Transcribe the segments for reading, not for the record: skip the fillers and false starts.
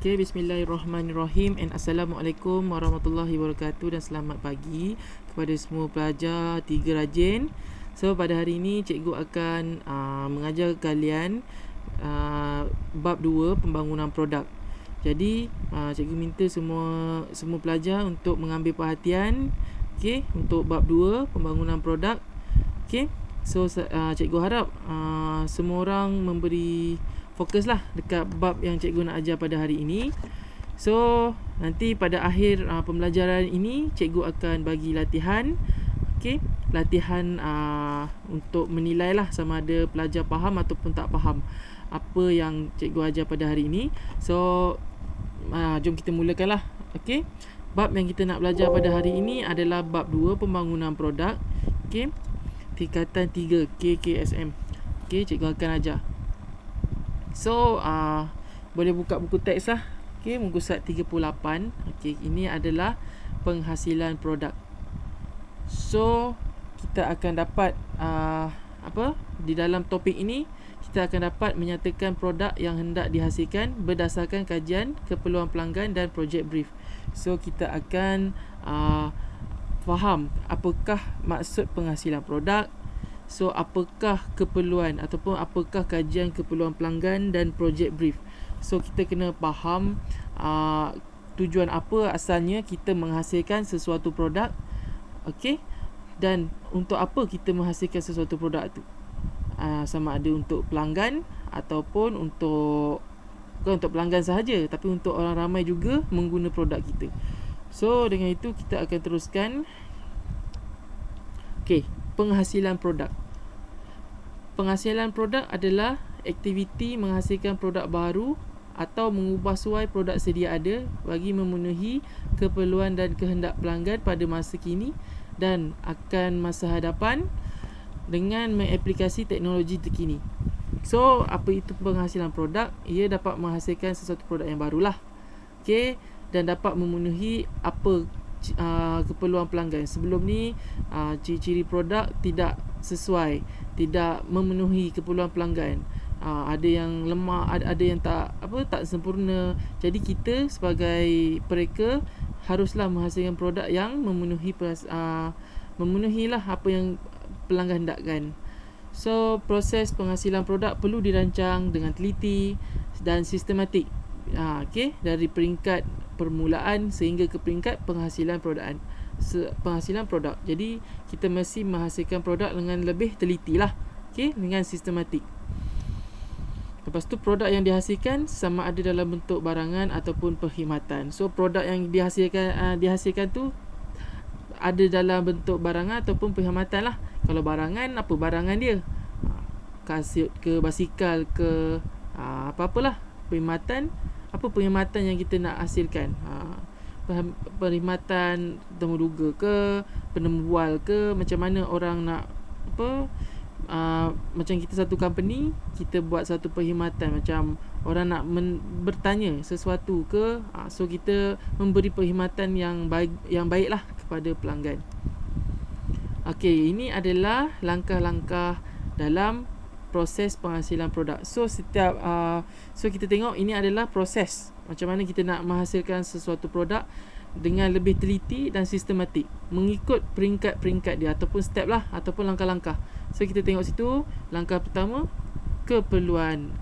Okay, bismillahirrahmanirrahim and assalamualaikum warahmatullahi wabarakatuh dan selamat pagi kepada semua pelajar 3 rajin. So pada hari ini cikgu akan mengajar kalian bab 2 pembangunan produk. Jadi cikgu minta semua pelajar untuk mengambil perhatian, okey, untuk bab 2 pembangunan produk. Okey. So cikgu harap semua orang memberi fokus lah dekat bab yang cikgu nak ajar pada hari ini. So nanti pada akhir pembelajaran ini cikgu akan bagi latihan. Okey, latihan untuk menilai lah sama ada pelajar faham ataupun tak faham apa yang cikgu ajar pada hari ini. So jom kita mulakan lah. Okey, bab yang kita nak belajar pada hari ini adalah bab 2 pembangunan produk. Okey, tingkatan 3 KKSM. Okey, cikgu akan ajar. So boleh buka buku teks lah. Okey, muka surat 38. Okey, ini adalah penghasilan produk. So kita akan dapat di dalam topik ini kita akan dapat menyatakan produk yang hendak dihasilkan berdasarkan kajian keperluan pelanggan dan projek brief. So kita akan faham apakah maksud penghasilan produk. So apakah keperluan ataupun apakah kajian keperluan pelanggan dan projek brief. So kita kena faham tujuan apa asalnya kita menghasilkan sesuatu produk. Okey, dan untuk apa kita menghasilkan sesuatu produk tu, sama ada untuk pelanggan ataupun bukan untuk pelanggan sahaja, tapi untuk orang ramai juga mengguna produk kita. So dengan itu kita akan teruskan. Okey, penghasilan produk. Penghasilan produk adalah aktiviti menghasilkan produk baru atau mengubah suai produk sedia ada bagi memenuhi keperluan dan kehendak pelanggan pada masa kini dan akan masa hadapan dengan mengaplikasi teknologi terkini. So apa itu penghasilan produk? Ia dapat menghasilkan sesuatu produk yang barulah. Okey, dan dapat memenuhi apa keperluan pelanggan. Sebelum ni ciri-ciri produk tidak sesuai, tidak memenuhi keperluan pelanggan. Ada yang lemah, ada yang tak sempurna. Jadi kita sebagai pereka haruslah menghasilkan produk yang memenuhilah apa yang pelanggan hendakkan. So proses penghasilan produk perlu dirancang dengan teliti dan sistematik. Okey, dari peringkat permulaan sehingga ke peringkat penghasilan produk. Jadi kita mesti menghasilkan produk dengan lebih teliti lah. Okey, dengan sistematik. Lepas tu produk yang dihasilkan sama ada dalam bentuk barangan ataupun perkhidmatan. So produk yang dihasilkan tu ada dalam bentuk barangan ataupun perkhidmatan lah. Kalau barangan, apa barangan dia? Kasut ke, basikal ke, apa-apalah. Perkhidmatan, apa perkhidmatan yang kita nak hasilkan? Perkhidmatan temu duga ke, penemu bual ke, macam mana orang nak macam kita satu company, kita buat satu perkhidmatan, macam orang nak bertanya sesuatu ke, so kita memberi perkhidmatan yang baiklah kepada pelanggan. Okey, ini adalah langkah-langkah dalam proses penghasilan produk. So kita tengok ini adalah proses macam mana kita nak menghasilkan sesuatu produk dengan lebih teliti dan sistematik, mengikut peringkat-peringkat dia ataupun step lah ataupun langkah-langkah. So kita tengok situ, langkah pertama,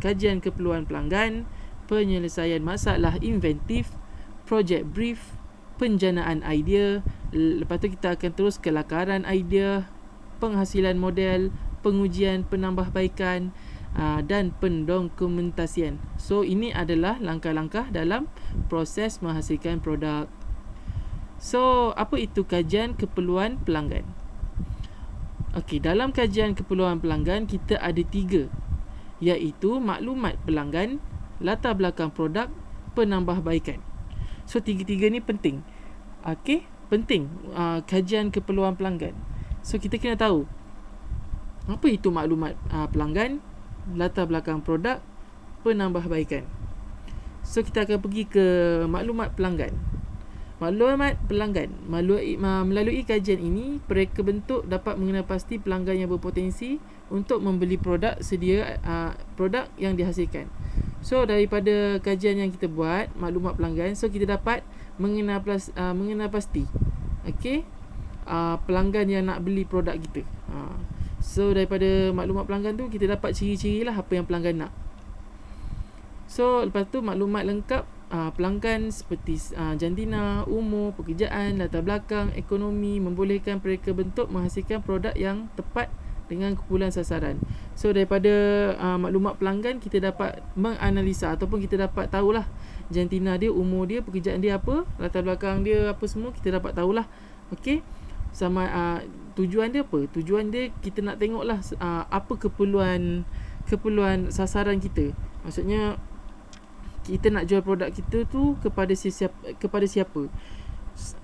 kajian keperluan pelanggan, penyelesaian masalah inventif, project brief, penjanaan idea. Lepas tu kita akan terus ke lakaran idea, penghasilan model, pengujian penambahbaikan dan pendokumentasian. So ini adalah langkah-langkah dalam proses menghasilkan produk. So apa itu kajian keperluan pelanggan? Okey, dalam kajian keperluan pelanggan kita ada 3, iaitu maklumat pelanggan, latar belakang produk, penambahbaikan. So 3 ni penting. Okey, penting kajian keperluan pelanggan. So kita kena tahu apa itu maklumat pelanggan, latar belakang produk, penambahbaikan. So kita akan pergi ke maklumat pelanggan. Maklumat pelanggan. Melalui kajian ini, pereka bentuk dapat mengenal pasti pelanggan yang berpotensi untuk membeli produk yang dihasilkan. So daripada kajian yang kita buat, maklumat pelanggan, so kita dapat mengenal pasti okey, pelanggan yang nak beli produk kita. So daripada maklumat pelanggan tu kita dapat ciri-ciri lah apa yang pelanggan nak. So lepas tu maklumat lengkap pelanggan seperti jantina, umur, pekerjaan, latar belakang, ekonomi, membolehkan mereka bentuk menghasilkan produk yang tepat dengan kumpulan sasaran. So daripada maklumat pelanggan kita dapat menganalisa ataupun kita dapat tahulah jantina dia, umur dia, pekerjaan dia apa, latar belakang dia apa, semua kita dapat tahulah. Okey, sama tujuan dia apa? Tujuan dia kita nak tengoklah apa keperluan sasaran kita. Maksudnya kita nak jual produk kita tu kepada siapa,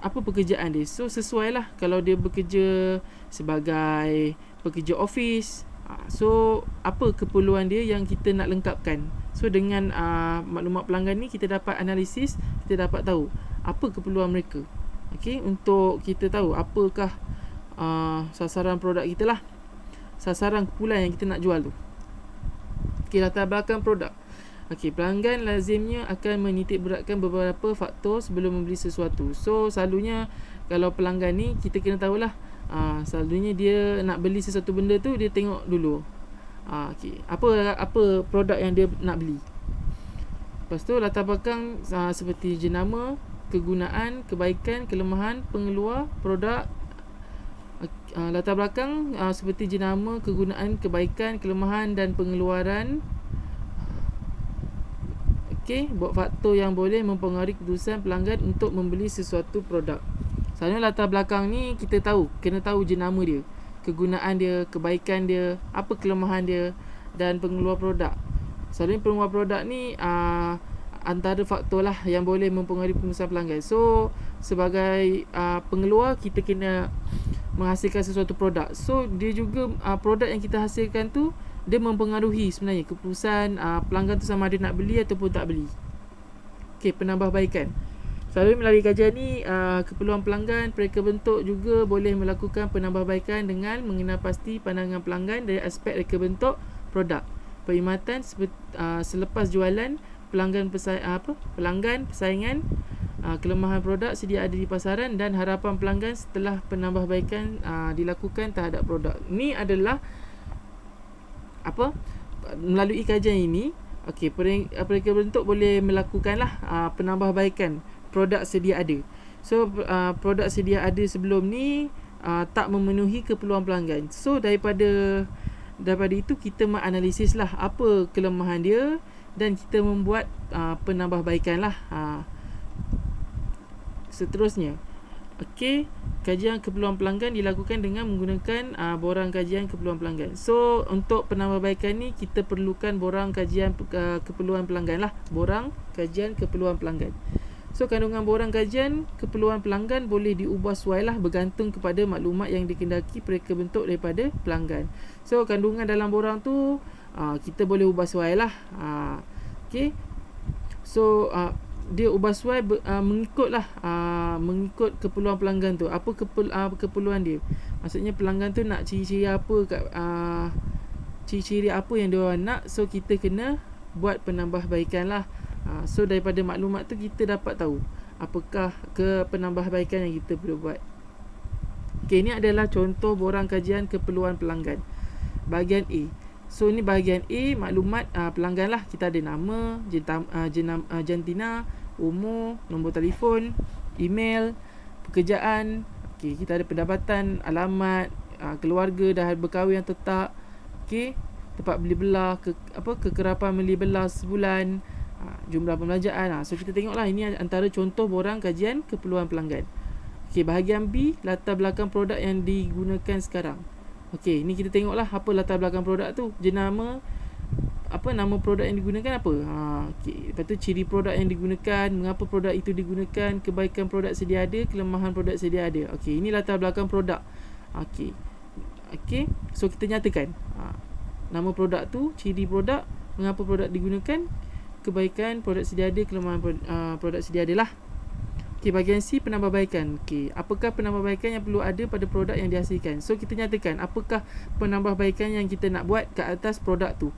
apa pekerjaan dia. So sesuai lah, kalau dia bekerja sebagai pekerja office, so apa keperluan dia yang kita nak lengkapkan. So dengan maklumat pelanggan ni kita dapat analisis, kita dapat tahu apa keperluan mereka. Okey, untuk kita tahu apakah sasaran produk kita lah, sasaran kumpulan yang kita nak jual tu. Okey, latar belakang produk. Okey, pelanggan lazimnya akan menitik beratkan beberapa faktor sebelum membeli sesuatu. So selalunya kalau pelanggan ni kita kena tahulah, selalunya dia nak beli sesuatu benda tu, dia tengok dulu okey, apa produk yang dia nak beli. Lepas tu latar belakang seperti jenama, kegunaan, kebaikan, kelemahan, pengeluar produk. Latar belakang seperti jenama, kegunaan, kebaikan, kelemahan dan pengeluaran. Okey, buat faktor yang boleh mempengaruhi keputusan pelanggan untuk membeli sesuatu produk. Selalunya latar belakang ni kita kena tahu jenama dia, kegunaan dia, kebaikan dia, apa kelemahan dia dan pengeluar produk. Selalunya pengeluar produk ni antara faktor lah yang boleh mempengaruhi keputusan pelanggan. So sebagai pengeluar, kita kena menghasilkan sesuatu produk. So dia juga produk yang kita hasilkan tu, dia mempengaruhi sebenarnya keputusan pelanggan tu sama ada nak beli ataupun tak beli. Okey, penambahbaikan. Selalu melalui kajian ni, keperluan pelanggan, mereka bentuk juga boleh melakukan penambahbaikan dengan mengenal pasti pandangan pelanggan dari aspek reka bentuk produk. Perkhidmatan selepas jualan, pelanggan persaingan, kelemahan produk sedia ada di pasaran dan harapan pelanggan setelah penambahbaikan dilakukan terhadap produk. Ni adalah melalui kajian ini, okey, mereka bentuk boleh melakukanlah penambahbaikan produk sedia ada. So produk sedia ada sebelum ni tak memenuhi keperluan pelanggan. So daripada itu kita menganalisis lah apa kelemahan dia dan kita membuat penambahbaikan lah. Seterusnya, okey, kajian keperluan pelanggan dilakukan dengan menggunakan borang kajian keperluan pelanggan. So untuk penambahbaikan ni kita perlukan borang kajian keperluan pelanggan lah, borang kajian keperluan pelanggan. So kandungan borang kajian keperluan pelanggan boleh diubah sesuai lah bergantung kepada maklumat yang dikendaki mereka bentuk daripada pelanggan. So kandungan dalam borang tu kita boleh ubah sesuai lah. Okey, so dia ubah sesuai mengikut keperluan pelanggan tu. Apa keperluan dia? Maksudnya pelanggan tu nak ciri-ciri apa ciri-ciri apa yang dia orang nak. So kita kena buat penambahbaikan lah. So daripada maklumat tu kita dapat tahu apakah penambahbaikan yang kita perlu buat. Okey, ini adalah contoh borang kajian keperluan pelanggan. Bahagian A. So ni bahagian A, maklumat pelanggan lah. Kita ada nama, jantina, umur, nombor telefon, email, pekerjaan. Okey, kita ada pendapatan, alamat, keluarga, dah berkahwin atau tak. Okey, tempat beli belah, kekerapan beli belah sebulan, jumlah pembelanjaan. So kita tengoklah, ini antara contoh borang kajian keperluan pelanggan. Okey, bahagian B, latar belakang produk yang digunakan sekarang. Okey, ni kita tengoklah apa latar belakang produk tu. Jenama, nama produk yang digunakan apa. Okey, lepas tu ciri produk yang digunakan, mengapa produk itu digunakan, kebaikan produk sedia ada, kelemahan produk sedia ada. Okey, ini latar belakang produk. Okey, so kita nyatakan nama produk tu, ciri produk, mengapa produk digunakan, kebaikan produk sedia ada, kelemahan produk sedia ada lah. Okey, bahagian C, penambahbaikan. Okey, apakah penambahbaikan yang perlu ada pada produk yang dihasilkan? So kita nyatakan apakah penambahbaikan yang kita nak buat ke atas produk tu.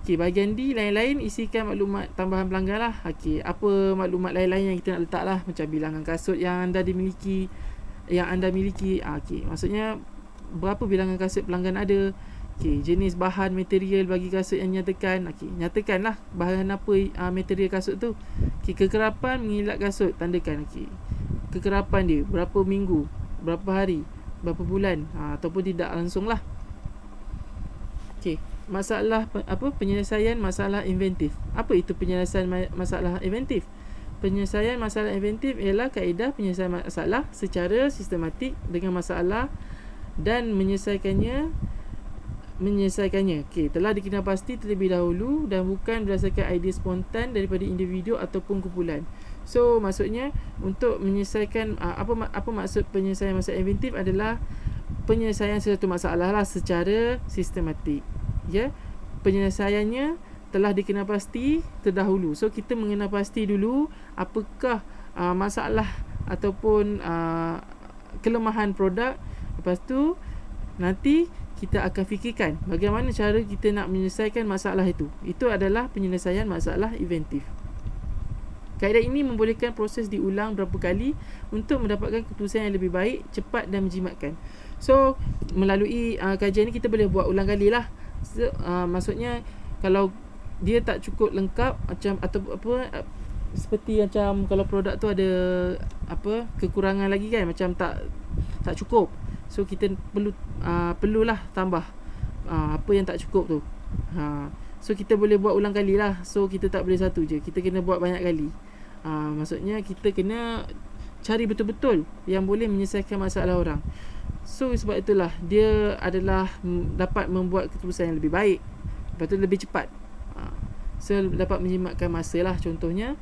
Okey, bahagian D lain-lain, isikan maklumat tambahan pelanggan lah. Okey, apa maklumat lain-lain yang kita nak letak lah, macam bilangan kasut yang anda miliki. Okey, maksudnya berapa bilangan kasut pelanggan ada. Okey, jenis bahan material bagi kasut yang nyatakan. Okey, nyatakanlah bahan apa material kasut tu. Okey, kekerapan mengilat kasut, tandakan. Okey, kekerapan dia berapa minggu, berapa hari, berapa bulan, ataupun tidak langsung lah. Okey, masalah penyelesaian masalah inventif. Apa itu penyelesaian masalah inventif? Penyelesaian masalah inventif ialah kaedah penyelesaian masalah secara sistematik dengan masalah dan menyelesaikannya. Okey, telah dikenalpasti terlebih dahulu dan bukan berdasarkan idea spontan daripada individu ataupun kumpulan. So maksudnya untuk menyelesaikan apa maksud penyelesaian masalah inventif adalah penyelesaian sesuatu masalah lah secara sistematik. Ya, penyelesaiannya telah dikenalpasti terdahulu. So kita mengenalpasti dulu apakah masalah ataupun kelemahan produk. Lepas tu nanti kita akan fikirkan bagaimana cara kita nak menyelesaikan masalah itu. Itu adalah penyelesaian masalah inventif. Kaedah ini membolehkan proses diulang berapa kali untuk mendapatkan keputusan yang lebih baik, cepat dan menjimatkan. So melalui kajian ini kita boleh buat ulang kali lah. So, maksudnya kalau dia tak cukup lengkap macam atau seperti macam kalau produk tu ada kekurangan lagi kan, macam tak cukup. So kita perlulah tambah apa yang tak cukup tu. So kita boleh buat ulang kali lah. So kita tak boleh satu je, kita kena buat banyak kali. Maksudnya kita kena cari betul-betul yang boleh menyelesaikan masalah orang. So sebab itulah dia adalah dapat membuat keputusan yang lebih baik, lepas tu lebih cepat. So dapat menjimatkan masa lah contohnya.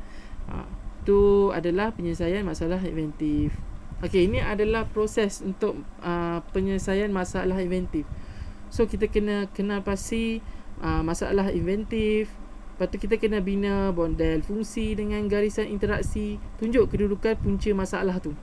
Itu adalah penyelesaian masalah inventif. Okey, ini adalah proses untuk penyelesaian masalah inventif. So kita kena kenal pasti masalah inventif. Lepas tu kita kena bina model fungsi dengan garisan interaksi. Tunjuk kedudukan punca masalah tu.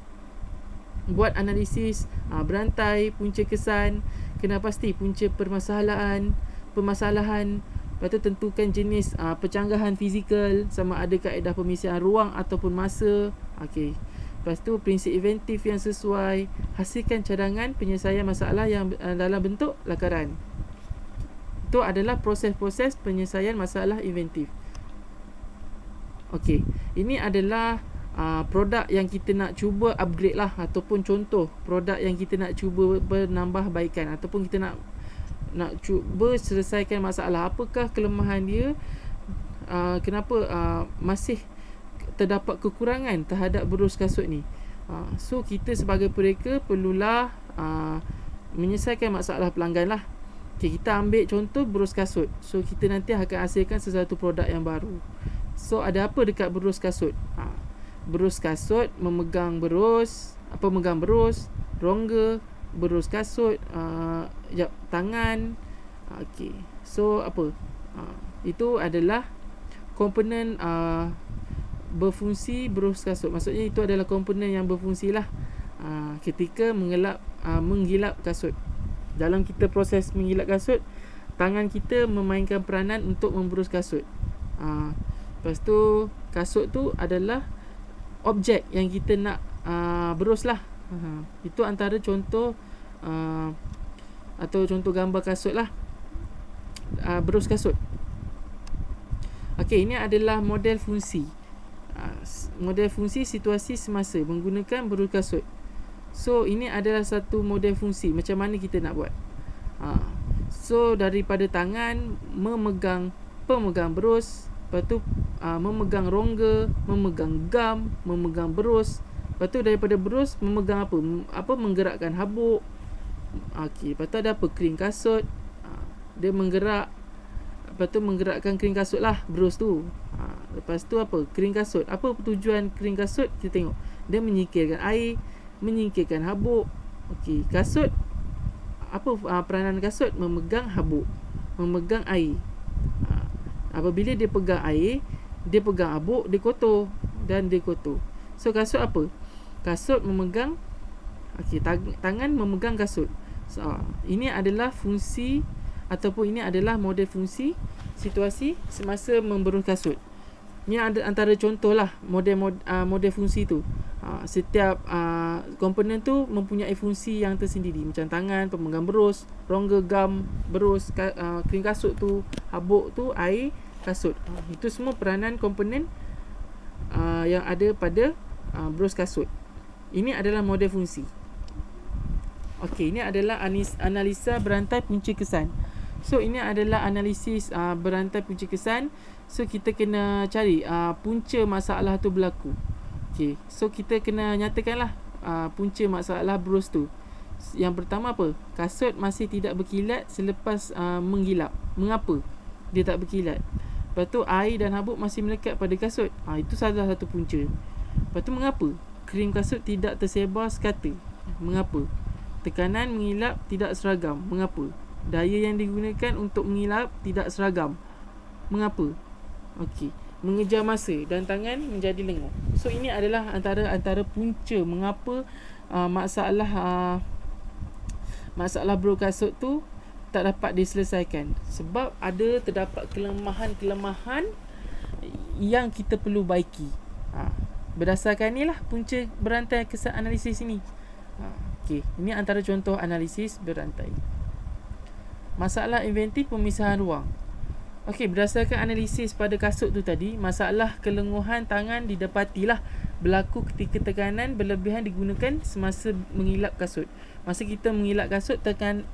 Buat analisis berantai, punca kesan. Kenal pasti punca permasalahan. Lepas tu tentukan jenis pencanggahan fizikal, sama ada kaedah pemisihan ruang ataupun masa. Okey. Lepas tu prinsip inventif yang sesuai. Hasilkan cadangan penyelesaian masalah yang dalam bentuk lakaran. Itu adalah proses-proses penyelesaian masalah inventif. Okey, ini adalah produk yang kita nak cuba upgrade lah, ataupun contoh produk yang kita nak cuba penambahbaikan, ataupun kita nak cuba selesaikan masalah. Apakah kelemahan dia, kenapa masih terdapat kekurangan terhadap berus kasut ni. So kita sebagai pereka perlulah menyelesaikan masalah pelanggan lah. Okay, kita ambil contoh berus kasut. So kita nanti akan hasilkan sesuatu produk yang baru. So ada apa dekat berus kasut? Berus kasut memegang berus, rongga, berus kasut, tangan. Okey. So apa? Itu adalah komponen berfungsi berus kasut. Maksudnya itu adalah komponen yang berfungsi lah ketika menggilap kasut. Dalam kita proses menggilap kasut, tangan kita memainkan peranan untuk memberus kasut. Lepas tu kasut tu adalah objek yang kita nak berus lah. Itu antara contoh atau contoh gambar kasut lah. Berus kasut. Okey, ini adalah model fungsi. Model fungsi situasi semasa menggunakan berus kasut. So ini adalah satu model fungsi macam mana kita nak buat. So daripada tangan pemegang berus, lepas tu memegang rongga, memegang gam, memegang berus. Lepas tu daripada berus memegang menggerakkan habuk. Okey, lepas tu ada kering kasut. Dia menggerak. Lepas tu menggerakkan kering kasut lah berus tu. Lepas tu kering kasut. Apa tujuan kering kasut? Kita tengok. Dia menyingkirkan air, menyingkirkan habuk. Okey, kasut peranan kasut? Memegang habuk, memegang air. Apabila dia pegang air, dia pegang habuk, dia kotor dan dia kotor. So kasut apa? Kasut memegang tangan memegang kasut. So, ini adalah fungsi ataupun ini adalah model fungsi situasi semasa memberus kasut. Ni ada antara contoh lah model fungsi tu. Setiap komponen tu mempunyai fungsi yang tersendiri, macam tangan, pemegang berus, rongga gam berus, krim kasut tu, habuk tu, air kasut. Itu semua peranan komponen yang ada pada berus kasut. Ini adalah model fungsi. Okey, ini adalah analisa berantai punca kesan. So ini adalah analisis berantai punca kesan. So kita kena cari punca masalah tu berlaku. Okey, so kita kena nyatakanlah punca masalah berus tu. Yang pertama apa? Kasut masih tidak berkilat selepas menggilap. Mengapa dia tak berkilat? Lepas tu air dan habuk masih melekat pada kasut. Itu salah satu punca. Lepas tu mengapa? Krim kasut tidak tersebar sekata. Mengapa? Tekanan mengilap tidak seragam. Mengapa? Daya yang digunakan untuk mengilap tidak seragam. Mengapa? Okey, mengejar masa dan tangan menjadi lenguh. So ini adalah antara punca mengapa masalah berus kasut tu tak dapat diselesaikan. Sebab terdapat kelemahan-kelemahan yang kita perlu baiki. Berdasarkan ni lah punca berantai kesan analisis ini. Okey, ini antara contoh analisis berantai. Masalah inventif pemisahan ruang. Okey, berdasarkan analisis pada kasut tu tadi, masalah kelenguhan tangan didapatilah berlaku ketika tekanan berlebihan digunakan semasa mengilap kasut. Masa kita mengilap kasut, tekanan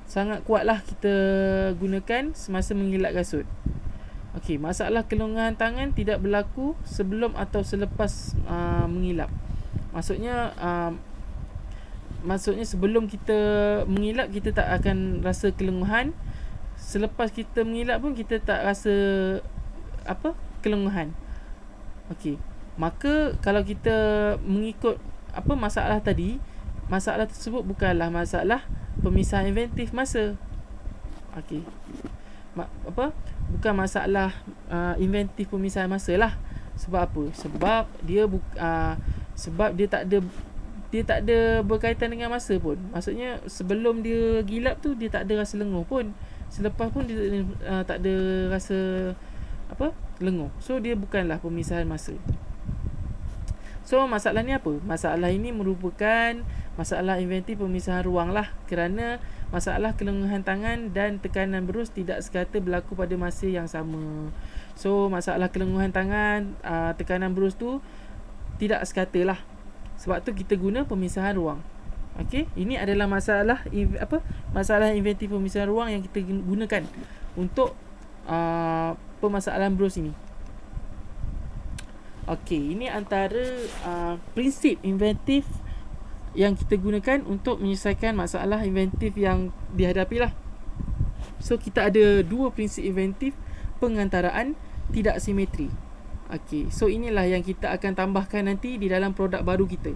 sangat kuatlah kita gunakan semasa mengilap kasut. Okey, masalah kelenguhan tangan tidak berlaku sebelum atau selepas mengilap. Maksudnya sebelum kita mengilap kita tak akan rasa kelenguhan. Selepas kita mengilap pun kita tak rasa kelenguhan. Okey. Maka kalau kita mengikut masalah tadi, masalah tersebut bukanlah masalah pemisahan inventif masa. Okey. Bukan masalah inventif pemisahan masa lah. Sebab apa? Sebab dia tak ada berkaitan dengan masa pun. Maksudnya sebelum dia gilap tu dia tak ada rasa lenguh pun. Selepas pun dia tak ada rasa lenguh. So dia bukanlah pemisahan masa. So masalah ni apa? Masalah ini merupakan masalah inventif pemisahan ruang lah, kerana masalah kelenguhan tangan dan tekanan berus tidak sekata berlaku pada masa yang sama. So masalah kelenguhan tangan, tekanan berus tu tidak sekata lah. Sebab tu kita guna pemisahan ruang. Okey, ini adalah masalah inventif pemisahan ruang yang kita gunakan untuk permasalahan berus ini. Okey, ini antara prinsip inventif yang kita gunakan untuk menyelesaikan masalah inventif yang dihadapi lah. So kita ada dua prinsip inventif pengantaraan tidak simetri. Okey, so inilah yang kita akan tambahkan nanti di dalam produk baru kita.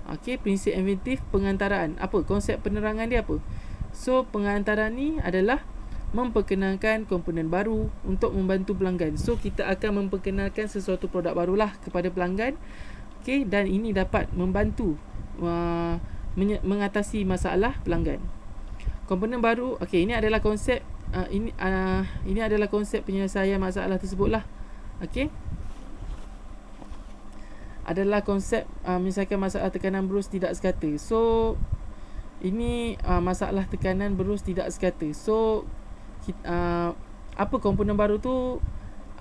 Okey, prinsip inventif pengantaraan. Apa konsep penerangan dia apa? So pengantaraan ni adalah memperkenalkan komponen baru untuk membantu pelanggan. So kita akan memperkenalkan sesuatu produk barulah kepada pelanggan. Okey, dan ini dapat membantu mengatasi masalah pelanggan. Komponen baru, okey, ini adalah konsep ini adalah konsep penyelesaian masalah tersebutlah. Okey, adalah konsep menyelesaikan masalah tekanan berus tidak sekata. So ini masalah tekanan berus tidak sekata. So apa komponen baru tu,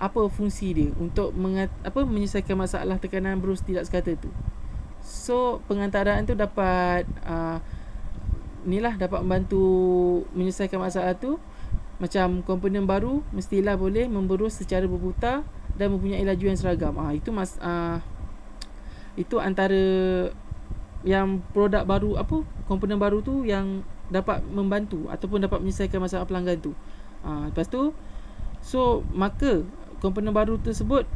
apa fungsi dia untuk menyelesaikan masalah tekanan berus tidak sekata tu. So pengantaraan tu dapat dapat membantu menyelesaikan masalah tu. Macam komponen baru mestilah boleh memberus secara berputar dan mempunyai laju yang seragam. Itu antara yang produk baru, komponen baru tu yang dapat membantu ataupun dapat menyelesaikan masalah pelanggan tu. Lepas tu, so maka komponen baru tersebut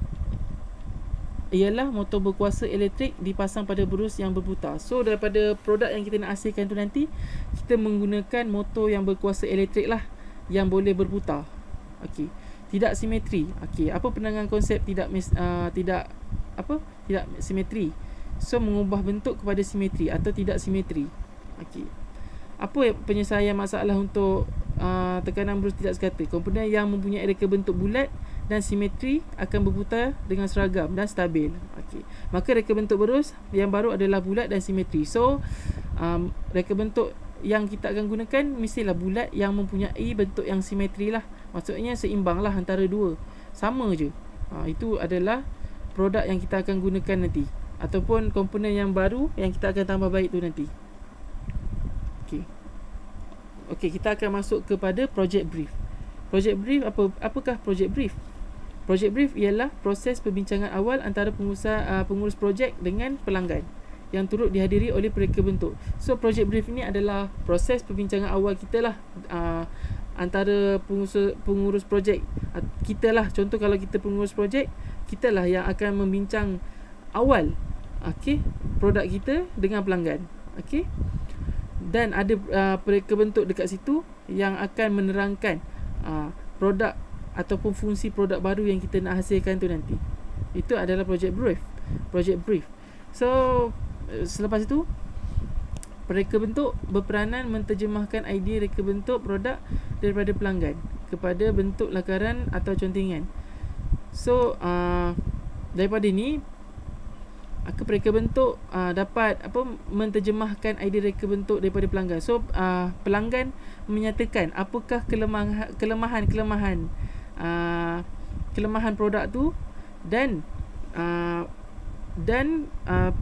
ialah motor berkuasa elektrik dipasang pada berus yang berputar. So daripada produk yang kita nak hasilkan tu nanti, kita menggunakan motor yang berkuasa elektrik lah, yang boleh berputar. Okey, tidak simetri. Okey, apa pandangan konsep tidak simetri? So mengubah bentuk kepada simetri atau tidak simetri. Okey, apa penyelesaian masalah untuk tekanan berus tidak sekata. Komponen yang mempunyai reka bentuk bulat dan simetri akan berputar dengan seragam dan stabil. Okey. Maka reka bentuk berus yang baru adalah bulat dan simetri. So reka bentuk yang kita akan gunakan mestilah bulat yang mempunyai bentuk yang simetri lah. Maksudnya seimbang lah antara dua. Sama je. Itu adalah produk yang kita akan gunakan nanti, ataupun komponen yang baru yang kita akan tambah baik tu nanti. Okey, kita akan masuk kepada project brief. Project brief apakah project brief? Project brief ialah proses perbincangan awal antara pengurus projek dengan pelanggan yang turut dihadiri oleh pereka bentuk. So project brief ni adalah proses perbincangan awal kita lah, antara pengurus projek kita lah. Contoh kalau kita pengurus projek, kita lah yang akan membincang awal produk kita dengan pelanggan. Dan ada pereka bentuk dekat situ yang akan menerangkan produk ataupun fungsi produk baru yang kita nak hasilkan tu nanti. Itu adalah project brief. So selepas itu, pereka bentuk berperanan menterjemahkan idea reka bentuk produk daripada pelanggan kepada bentuk lakaran atau contingan. So daripada ni, pereka bentuk dapat menterjemahkan idea reka bentuk daripada pelanggan. So pelanggan menyatakan apakah kelemahan produk tu, dan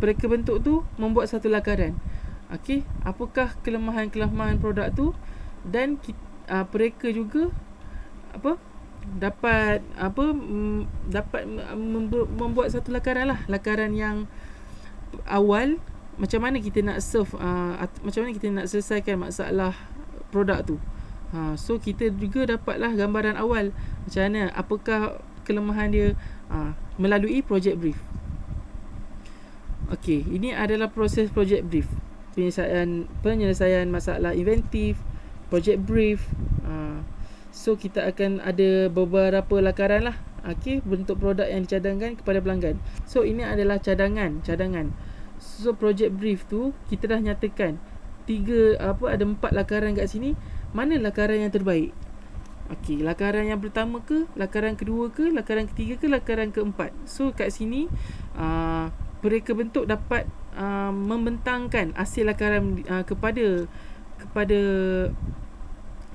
pereka bentuk tu membuat satu lakaran. Apakah kelemahan produk tu, dan pereka juga dapat membuat satu lakaran yang awal, macam mana kita nak serve, macam mana kita nak selesaikan masalah produk tu. So kita juga dapatlah gambaran awal macam mana, apakah kelemahan dia, melalui project brief. Ini adalah proses project brief. Penyelesaian masalah inventif, project brief. So kita akan ada beberapa lakaran lah, bentuk produk yang dicadangkan kepada pelanggan. So ini adalah cadangan. So project brief tu kita dah nyatakan ada 4 lakaran kat sini. Mana lakaran yang terbaik? Lakaran yang pertama ke, lakaran kedua ke, lakaran ketiga ke, lakaran keempat. So kat sini pereka bentuk dapat membentangkan hasil lakaran kepada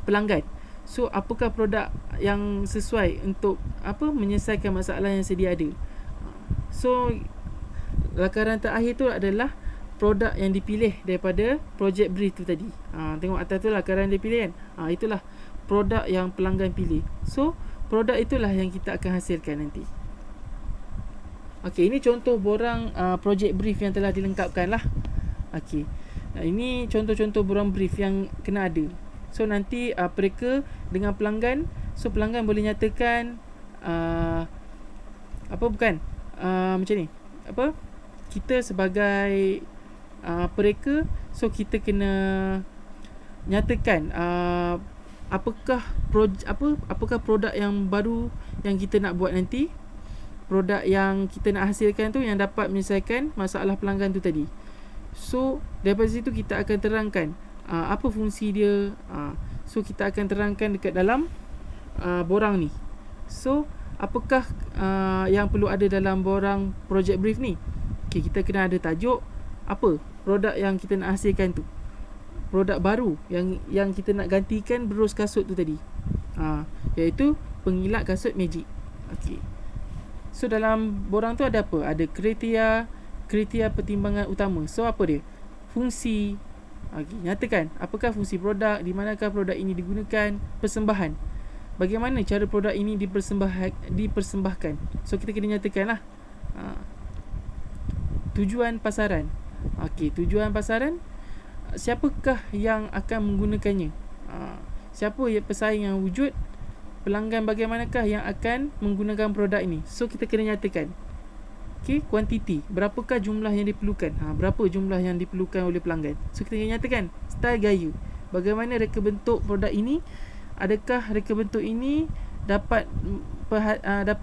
pelanggan. So apakah produk yang sesuai untuk menyelesaikan masalah yang sedia ada. So lakaran terakhir tu adalah produk yang dipilih daripada project brief tu tadi. Tengok atas tu lakaran dia pilih kan. Itulah produk yang pelanggan pilih. So produk itulah yang kita akan hasilkan nanti. Ini contoh borang project brief yang telah dilengkapkan lah. Ini contoh-contoh borang brief yang kena ada. So nanti pereka dengan pelanggan, so pelanggan boleh nyatakan macam ni, kita sebagai pereka, so kita kena nyatakan apakah produk yang baru yang kita nak buat nanti, produk yang kita nak hasilkan tu yang dapat menyelesaikan masalah pelanggan tu tadi. So daripada situ kita akan terangkan apa fungsi dia. So kita akan terangkan dekat dalam borang ni. So apakah yang perlu ada dalam borang project brief ni? Kita kena ada tajuk, apa produk yang kita nak hasilkan tu, produk baru yang kita nak gantikan berus kasut tu tadi, iaitu pengilat kasut Magic. So dalam borang tu ada apa? Ada kriteria pertimbangan utama. So apa dia? Fungsi. Nyatakan apakah fungsi produk, di manakah produk ini digunakan, persembahan, bagaimana cara produk ini dipersembahkan. So kita kena nyatakan lah tujuan pasaran. Tujuan pasaran, siapakah yang akan menggunakannya, siapa pesaing yang wujud, pelanggan bagaimanakah yang akan menggunakan produk ini. So kita kena nyatakan kuantiti, berapakah jumlah yang diperlukan, berapa jumlah yang diperlukan oleh pelanggan. So kita nyatakan style gaya, bagaimana reka bentuk produk ini, adakah reka bentuk ini dapat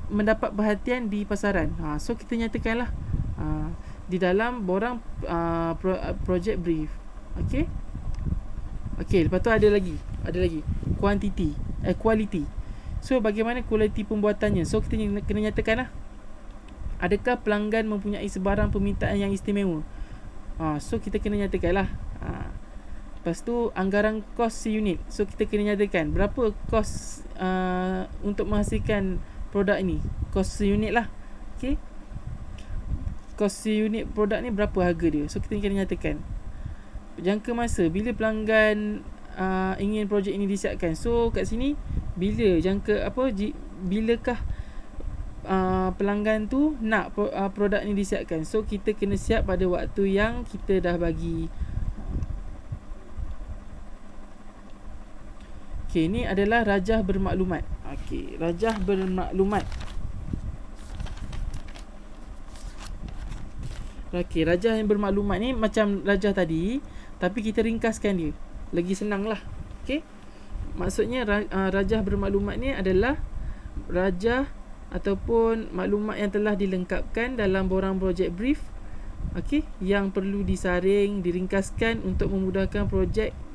mendapat perhatian di pasaran. So kita nyatakanlah di dalam borang project brief. Lepas tu ada lagi quality. So bagaimana kualiti pembuatannya? So kita kena nyatakan lah, adakah pelanggan mempunyai sebarang permintaan yang istimewa? So kita kena nyatakan lah. Lepas tu anggaran kos seunit. So kita kena nyatakan berapa kos untuk menghasilkan produk ini. Kos seunit lah. Okay, kos seunit produk ni berapa harga dia. So kita kena nyatakan jangka masa, bila pelanggan ingin projek ini disiapkan. So kat sini bila bilakah pelanggan tu nak produk ni disiapkan. So kita kena siap pada waktu yang kita dah bagi. Okey, ni adalah rajah bermaklumat. Okey, rajah bermaklumat. Okey, rajah yang bermaklumat ni macam rajah tadi, tapi kita ringkaskan dia. Lagi senang lah. Okey, maksudnya rajah bermaklumat ni adalah rajah ataupun maklumat yang telah dilengkapkan dalam borang projek brief. Okey, yang perlu disaring, diringkaskan untuk memudahkan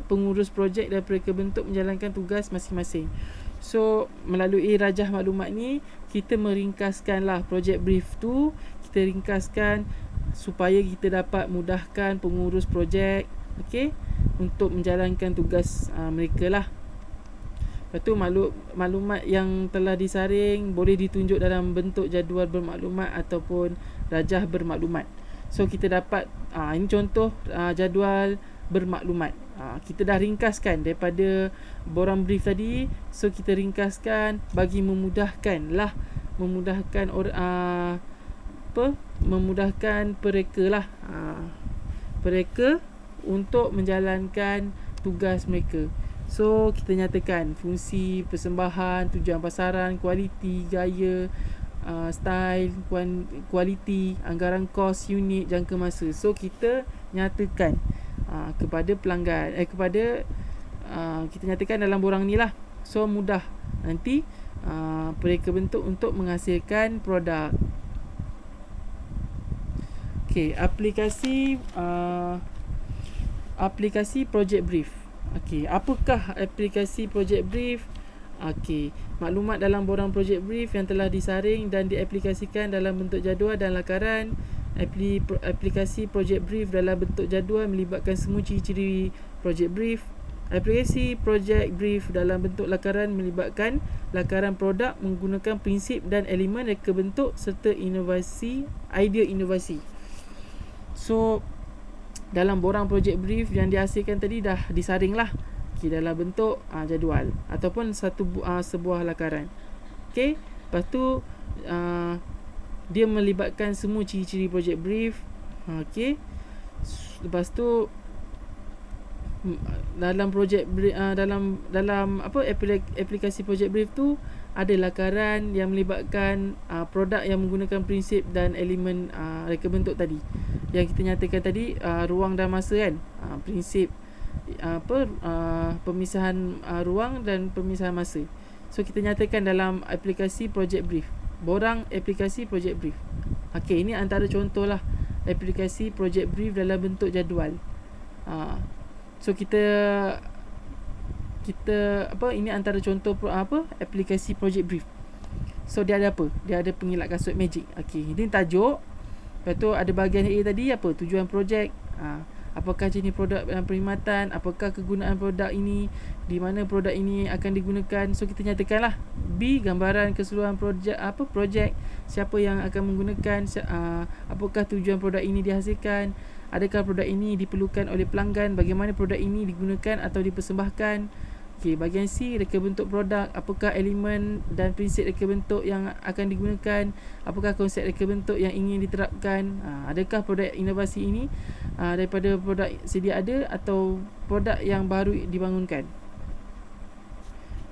pengurus projek dan mereka bentuk menjalankan tugas masing-masing. So melalui rajah maklumat ni kita meringkaskan lah projek brief tu, kita ringkaskan supaya kita dapat mudahkan pengurus projek, okey, untuk menjalankan tugas mereka lah. Lepas tu maklumat yang telah disaring boleh ditunjuk dalam bentuk jadual bermaklumat ataupun rajah bermaklumat. So kita dapat ini contoh jadual bermaklumat. Kita dah ringkaskan daripada borang brief tadi. So kita ringkaskan bagi memudahkan mereka lah, mereka untuk menjalankan tugas mereka. So kita nyatakan fungsi, persembahan, tujuan pasaran, kualiti, gaya, style, kualiti, anggaran kos, unit, jangka masa. So kita nyatakan kepada pelanggan, kita nyatakan dalam borang ni lah. So mudah nanti mereka bentuk untuk menghasilkan produk. Okey, aplikasi project brief. Okey, apakah aplikasi project brief? Okey, maklumat dalam borang project brief yang telah disaring dan diaplikasikan dalam bentuk jadual dan lakaran. Aplikasi project brief dalam bentuk jadual melibatkan semua ciri-ciri project brief. Aplikasi project brief dalam bentuk lakaran melibatkan lakaran produk menggunakan prinsip dan elemen reka bentuk serta idea inovasi. So dalam borang project brief yang dihasilkan tadi dah disaring lah, okay, dalam bentuk jadual ataupun sebuah lakaran. Okay, lepas tu dia melibatkan semua ciri-ciri project brief. Okay, lepas tu dalam project brief, dalam aplikasi project brief tu ada lakaran yang melibatkan produk yang menggunakan prinsip dan elemen reka bentuk tadi yang kita nyatakan tadi, ruang dan masa kan, prinsip pemisahan ruang dan pemisahan masa. So kita nyatakan dalam aplikasi project brief, borang aplikasi project brief. Okey, ini antara contoh lah aplikasi project brief dalam bentuk jadual. So kita ini antara contoh aplikasi project brief. So dia ada apa? Dia ada pengilat kasut magic. Okey, ini tajuk. Lepas tu ada bahagian A tadi, tujuan projek, apakah jenis produk dan perkhidmatan, apakah kegunaan produk ini, di mana produk ini akan digunakan. So kita nyatakanlah. B, gambaran keseluruhan projek, siapa yang akan menggunakan, apakah tujuan produk ini dihasilkan, adakah produk ini diperlukan oleh pelanggan, bagaimana produk ini digunakan atau dipersembahkan. Okey, bahagian C, reka bentuk produk, apakah elemen dan prinsip reka bentuk yang akan digunakan, apakah konsep reka bentuk yang ingin diterapkan, adakah produk inovasi ini daripada produk sedia ada atau produk yang baru dibangunkan.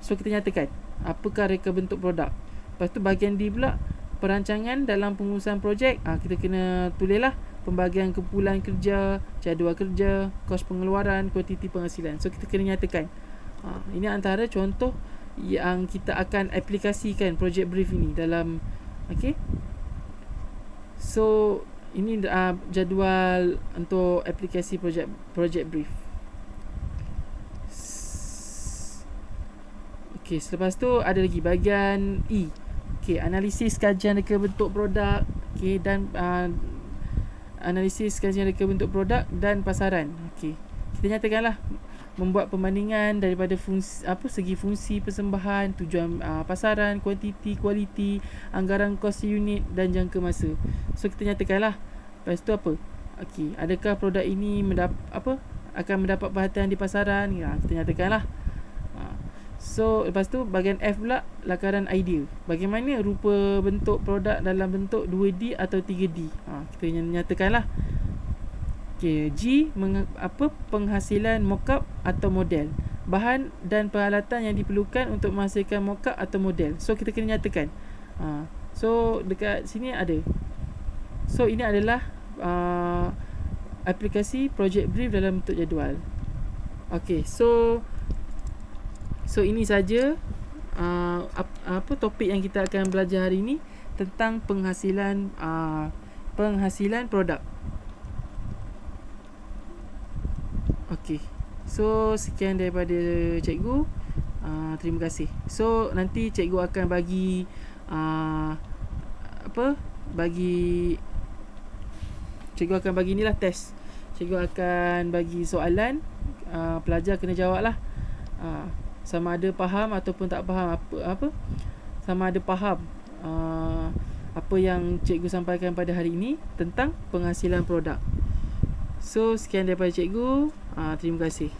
So kita nyatakan apakah reka bentuk produk. Lepas tu bahagian D pula, perancangan dalam pengurusan projek. Kita kena tulislah pembagian kumpulan kerja, jadual kerja, kos pengeluaran, kuantiti penghasilan. So kita kena nyatakan. Ini antara contoh yang kita akan aplikasikan project brief ini dalam. Okay, so ini jadual untuk aplikasi project brief. Okey, selepas tu ada lagi bahagian E. Okey, analisis kajian reka bentuk produk. Okey, dan analisis kajian reka bentuk produk dan pasaran. Okey, kita nyatakanlah membuat perbandingan daripada segi fungsi persembahan, tujuan pasaran, kuantiti, kualiti, anggaran kos unit dan jangka masa. So kita nyatakanlah. Lepas tu apa? Okey, adakah produk ini akan mendapat perhatian di pasaran? Kita nyatakanlah. So lepas tu bahagian F pula, lakaran idea. Bagaimana rupa bentuk produk dalam bentuk 2D atau 3D? Kita nyatakanlah. Okay, G penghasilan mockup atau model. Bahan dan peralatan yang diperlukan untuk menghasilkan mockup atau model. So kita kena nyatakan. So dekat sini ada. So ini adalah aplikasi project brief dalam bentuk jadual. Okay, so ini saja topik yang kita akan belajar hari ini tentang penghasilan produk. Okey. So sekian daripada cikgu. Terima kasih. So nanti cikgu akan bagi cikgu akan bagi inilah test. Cikgu akan bagi soalan, pelajar kena jawablah. Sama ada faham ataupun tak faham sama ada faham apa yang cikgu sampaikan pada hari ini tentang penghasilan produk. So sekian daripada cikgu. Terima kasih.